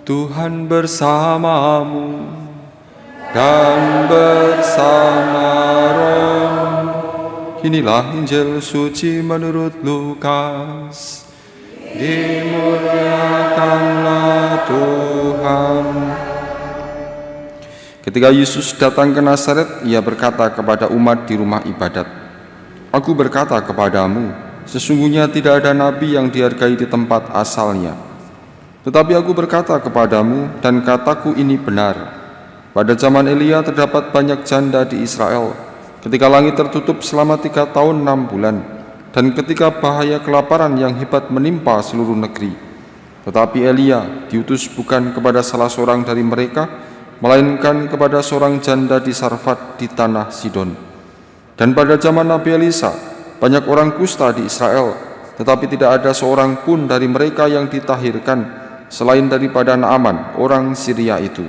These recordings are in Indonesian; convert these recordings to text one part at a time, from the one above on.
Tuhan bersamamu dan bersama rohmu. Inilah Injil suci menurut Lukas. Dimuliakanlah Tuhan. Ketika Yesus datang ke Nazaret, ia berkata kepada umat di rumah ibadat, "Aku berkata kepadamu, sesungguhnya tidak ada nabi yang dihargai di tempat asalnya. Tetapi aku berkata kepadamu, dan kataku ini benar. Pada zaman Elia terdapat banyak janda di Israel, ketika langit tertutup selama 3 tahun 6 bulan, dan ketika bahaya kelaparan yang hebat menimpa seluruh negeri. Tetapi Elia diutus bukan kepada salah seorang dari mereka, melainkan kepada seorang janda di Sarfat di tanah Sidon. Dan pada zaman Nabi Elisa, banyak orang kusta di Israel, tetapi tidak ada seorang pun dari mereka yang ditahirkan, selain daripada Naaman, orang Syria itu."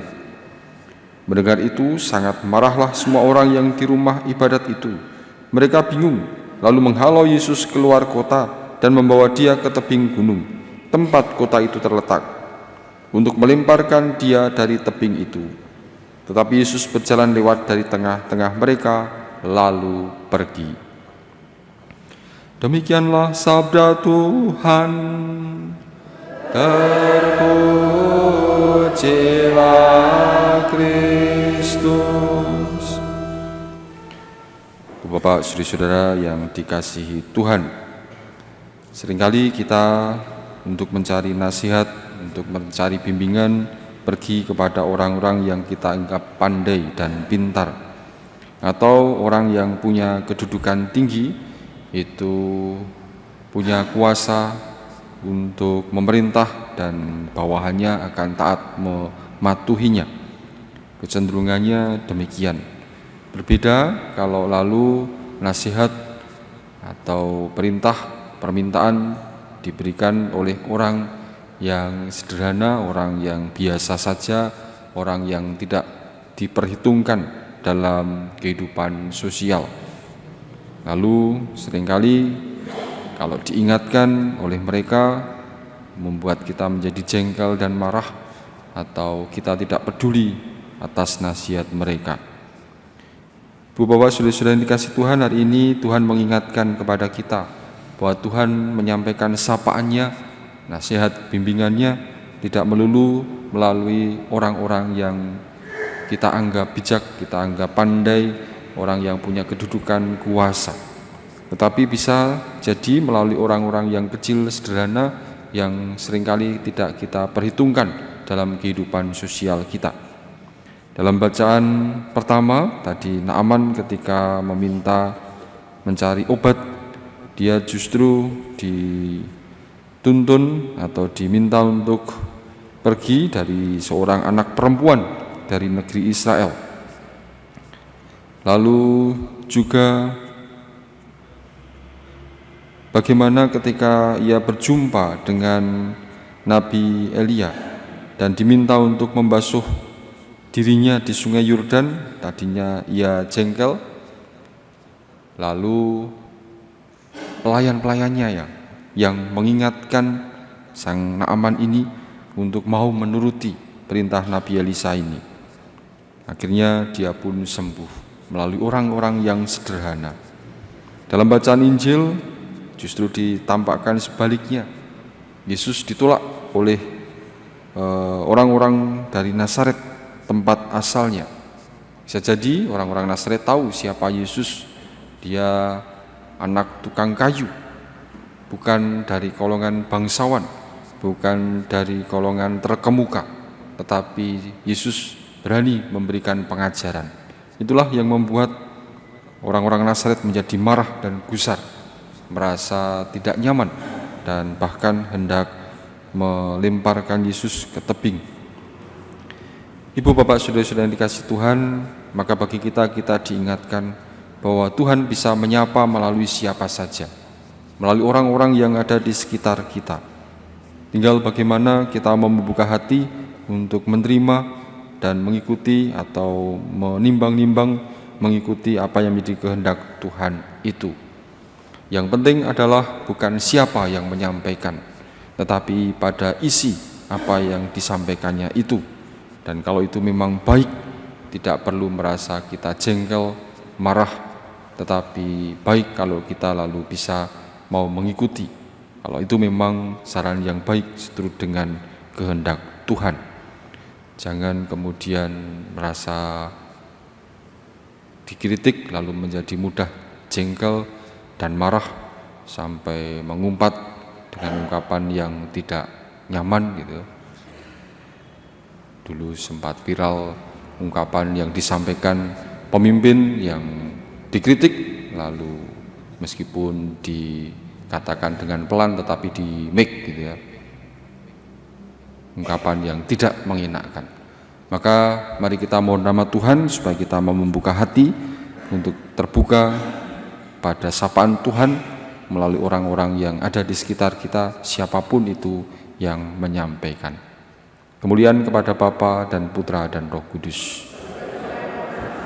Mendengar itu, sangat marahlah semua orang yang di rumah ibadat itu. Mereka bingung, lalu menghalau Yesus keluar kota dan membawa dia ke tebing gunung, tempat kota itu terletak, untuk melemparkan dia dari tebing itu. Tetapi Yesus berjalan lewat dari tengah-tengah mereka, lalu pergi. Demikianlah sabda Tuhan. Terpujilah Kristus. Bapak, saudara-saudara yang dikasihi Tuhan, seringkali kita untuk mencari nasihat, untuk mencari bimbingan, pergi kepada orang-orang yang kita anggap pandai dan pintar, atau orang yang punya kedudukan tinggi, itu punya kuasa untuk memerintah dan bawahannya akan taat mematuhinya. Kecenderungannya demikian. Berbeda kalau lalu nasihat atau permintaan diberikan oleh orang yang sederhana, orang yang biasa saja, orang yang tidak diperhitungkan dalam kehidupan sosial. Lalu seringkali kalau diingatkan oleh mereka, membuat kita menjadi jengkel dan marah, atau kita tidak peduli atas nasihat mereka. Bu, Bapak, saudara-saudara yang dikasihi Tuhan, hari ini Tuhan mengingatkan kepada kita bahwa Tuhan menyampaikan sapaannya, nasihat bimbingannya tidak melulu melalui orang-orang yang kita anggap bijak, kita anggap pandai, orang yang punya kedudukan kuasa. Tetapi bisa jadi melalui orang-orang yang kecil, sederhana, yang seringkali tidak kita perhitungkan dalam kehidupan sosial kita. Dalam bacaan pertama tadi, Naaman ketika meminta mencari obat, dia justru dituntun atau diminta untuk pergi dari seorang anak perempuan dari negeri Israel. Lalu juga bagaimana ketika ia berjumpa dengan Nabi Elia dan diminta untuk membasuh dirinya di sungai Yordan, tadinya ia jengkel. Lalu pelayan-pelayannya yang mengingatkan sang Naaman ini untuk mau menuruti perintah Nabi Elisa ini. Akhirnya dia pun sembuh melalui orang-orang yang sederhana. Dalam bacaan Injil justru ditampakkan sebaliknya. Yesus ditolak oleh orang-orang dari Nazaret, tempat asalnya. Bisa jadi orang-orang Nazaret tahu siapa Yesus. Dia anak tukang kayu, bukan dari golongan bangsawan, bukan dari golongan terkemuka, tetapi Yesus berani memberikan pengajaran. Itulah yang membuat orang-orang Nazaret menjadi marah dan gusar, merasa tidak nyaman, dan bahkan hendak melemparkan Yesus ke tebing. Ibu, Bapak, saudara-saudara yang dikasihi Tuhan, maka bagi kita diingatkan bahwa Tuhan bisa menyapa melalui siapa saja, melalui orang-orang yang ada di sekitar kita. Tinggal bagaimana kita membuka hati untuk menerima dan mengikuti atau menimbang-nimbang mengikuti apa yang menjadi kehendak Tuhan itu. Yang penting adalah bukan siapa yang menyampaikan, tetapi pada isi apa yang disampaikannya itu. Dan kalau itu memang baik, tidak perlu merasa kita jengkel, marah, tetapi baik kalau kita lalu bisa mau mengikuti. Kalau itu memang saran yang baik seturut dengan kehendak Tuhan. Jangan kemudian merasa dikritik lalu menjadi mudah jengkel dan marah sampai mengumpat dengan ungkapan yang tidak nyaman gitu. Dulu sempat viral ungkapan yang disampaikan pemimpin yang dikritik lalu meskipun dikatakan dengan pelan tetapi di mic gitu ya. Ungkapan yang tidak mengenakan. Maka mari kita mohon rahmat Tuhan supaya kita mau membuka hati untuk terbuka pada sapaan Tuhan melalui orang-orang yang ada di sekitar kita, siapapun itu yang menyampaikan. Kemuliaan kepada Bapa dan Putra dan Roh Kudus.